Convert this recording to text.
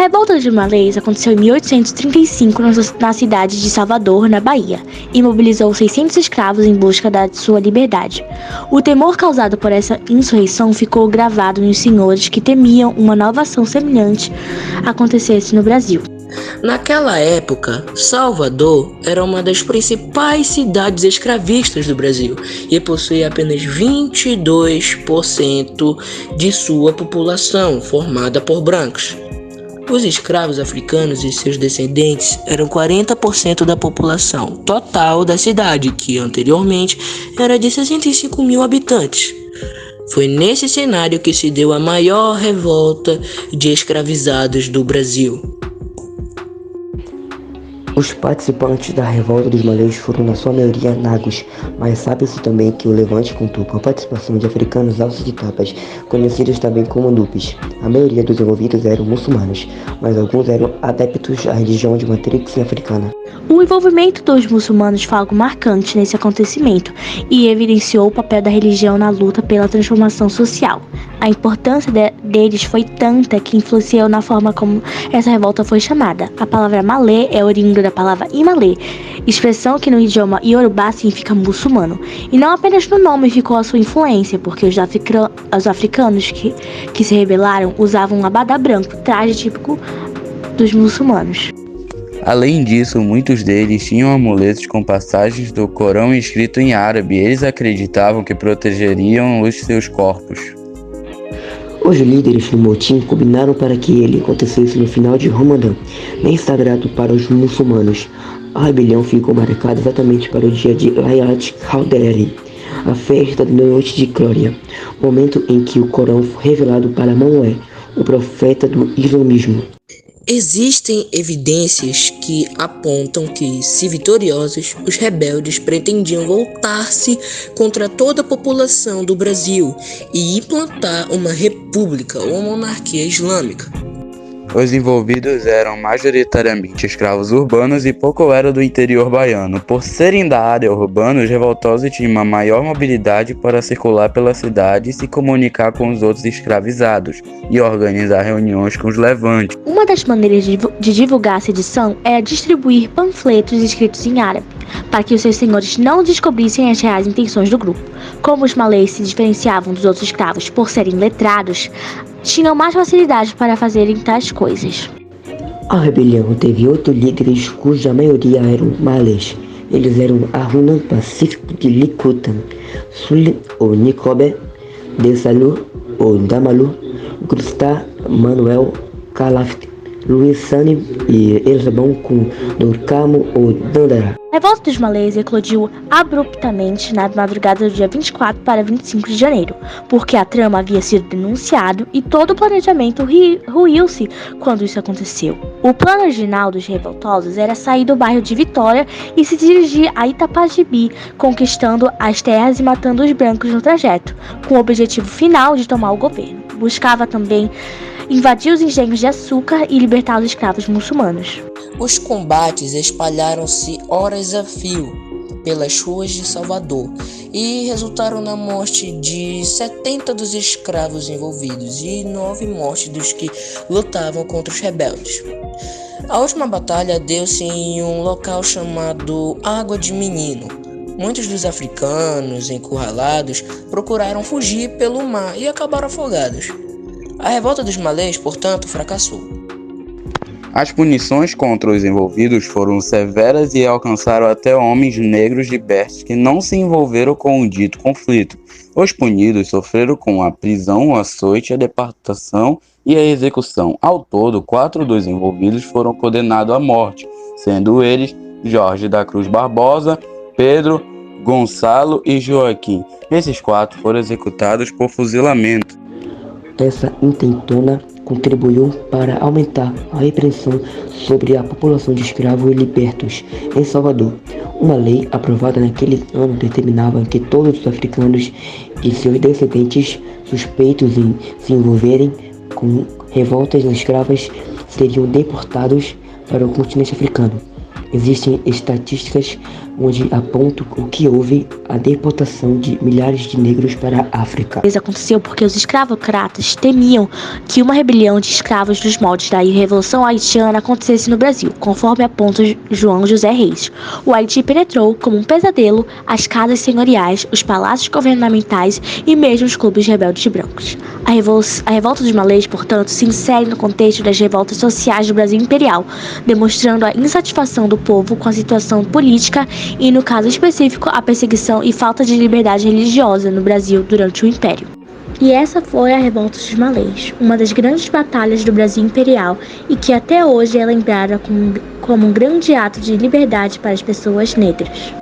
revolta dos malês aconteceu em 1835 na cidade de Salvador, na Bahia, e mobilizou 600 escravos em busca da sua liberdade. O temor causado por essa insurreição ficou gravado nos senhores que temiam uma nova ação semelhante acontecesse no Brasil. Naquela época, Salvador era uma das principais cidades escravistas do Brasil e possuía apenas 22% de sua população, formada por brancos. Os escravos africanos e seus descendentes eram 40% da população total da cidade, que anteriormente era de 65 mil habitantes. Foi nesse cenário que se deu a maior revolta de escravizados do Brasil. Os participantes da revolta dos malês foram na sua maioria nagos, mas sabe-se também que o levante contou com a participação de africanos alços de tapas, conhecidos também como nubes. A maioria dos envolvidos eram muçulmanos, mas alguns eram adeptos à religião de matriz africana. O envolvimento dos muçulmanos foi algo marcante nesse acontecimento e evidenciou o papel da religião na luta pela transformação social. A importância deles foi tanta que influenciou na forma como essa revolta foi chamada. A palavra malê é oriunda da palavra imalê, expressão que no idioma iorubá significa muçulmano. E não apenas no nome ficou a sua influência, porque os africanos que se rebelaram usavam um abadá branco, traje típico dos muçulmanos. Além disso, muitos deles tinham amuletos com passagens do Corão escrito em árabe. Eles acreditavam que protegeriam os seus corpos. Os líderes do motim combinaram para que ele acontecesse no final de Ramadã, mês sagrado para os muçulmanos. A rebelião ficou marcada exatamente para o dia de Laylat al-Qadr, a festa da noite de glória, momento em que o Corão foi revelado para Maomé, o profeta do islamismo. Existem evidências que apontam que, se vitoriosos, os rebeldes pretendiam voltar-se contra toda a população do Brasil e implantar uma república ou monarquia islâmica. Os envolvidos eram majoritariamente escravos urbanos e pouco eram do interior baiano. Por serem da área urbana, os revoltosos tinham uma maior mobilidade para circular pela cidade e se comunicar com os outros escravizados e organizar reuniões com os levantes. Uma das maneiras de divulgar essa edição era distribuir panfletos escritos em árabe, para que os seus senhores não descobrissem as reais intenções do grupo. Como os malês se diferenciavam dos outros escravos por serem letrados, tinham mais facilidade para fazerem tais coisas. A rebelião teve 8 líderes cuja maioria eram malês. Eles eram Haruna Pacífico de Likutan, Sul ou Nicobe, Desalu ou Damalu, Gustá Manuel Calafte, Luiz Sani e Elisabão com Durcamo ou Dandara. A revolta dos malês eclodiu abruptamente na madrugada do dia 24 para 25 de janeiro, porque a trama havia sido denunciado e todo o planejamento ruiu-se quando isso aconteceu. O plano original dos revoltosos era sair do bairro de Vitória e se dirigir a Itapajibi, conquistando as terras e matando os brancos no trajeto, com o objetivo final de tomar o governo. Buscava também invadir os engenhos de açúcar e libertar os escravos muçulmanos. Os combates espalharam-se horas a fio pelas ruas de Salvador e resultaram na morte de 70 dos escravos envolvidos e 9 mortes dos que lutavam contra os rebeldes. A última batalha deu-se em um local chamado Água de Menino. Muitos dos africanos encurralados procuraram fugir pelo mar e acabaram afogados. A revolta dos malês, portanto, fracassou. As punições contra os envolvidos foram severas e alcançaram até homens negros libertos que não se envolveram com o dito conflito. Os punidos sofreram com a prisão, o açoite, a deportação e a execução. Ao todo, 4 dos envolvidos foram condenados à morte, sendo eles Jorge da Cruz Barbosa, Pedro, Gonçalo e Joaquim. Esses 4 foram executados por fuzilamento. Essa intentona contribuiu para aumentar a repressão sobre a população de escravos e libertos em Salvador. Uma lei aprovada naquele ano determinava que todos os africanos e seus descendentes suspeitos em se envolverem com revoltas escravas seriam deportados para o continente africano. Existem estatísticas onde apontam que houve a deportação de milhares de negros para a África. Isso aconteceu porque os escravocratas temiam que uma rebelião de escravos dos moldes da Revolução Haitiana acontecesse no Brasil, conforme aponta João José Reis. O Haiti penetrou como um pesadelo as casas senhoriais, os palácios governamentais e mesmo os clubes rebeldes brancos. A revolta dos malês, portanto, se insere no contexto das revoltas sociais do Brasil imperial, demonstrando a insatisfação do povo com a situação política e, no caso específico, a perseguição e falta de liberdade religiosa no Brasil durante o Império. E essa foi a Revolta dos Malês, uma das grandes batalhas do Brasil imperial e que até hoje é lembrada como um grande ato de liberdade para as pessoas negras.